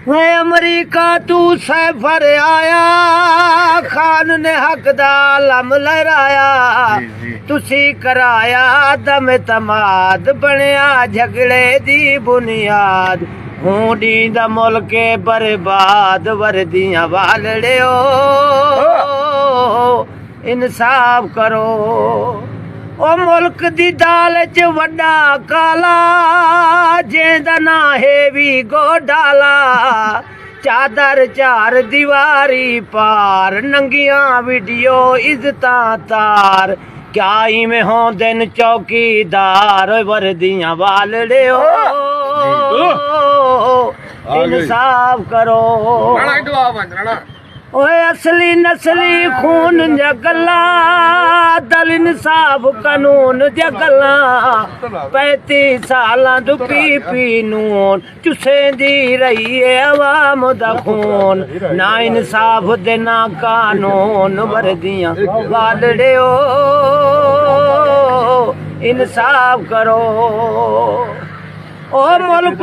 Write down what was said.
वे अमरीका तू सैफर आया, खान ने हक दा लम लहराया, तुसी कराया दम तमाद, बनया झगड़े दी बुनियाद, हूं ॾींदा मुल्क बर्बाद, वर्दियां वालड़े इंसाफ करो। ओ मुल्क दी दाल च वड्डा काला, जेंदा ना हेवी गोडाला, चादर चार दीवारी पार, नंगियां वीडियो इज्जतां तार, क्या इवें होंदे न चौकीदार, वर्दियां वालड़े इंसाफ करो। ओए असली नस्ली खून जा गल्ला, दल इंसाफ कानून जा गल्ला, 35 सालां तू पी नून चुसेंदी रही है अवाम दा खून, ना इंसाफ दे ना कानून, वर्दियां वालड़े इंसाफ करो। ओ मुल्क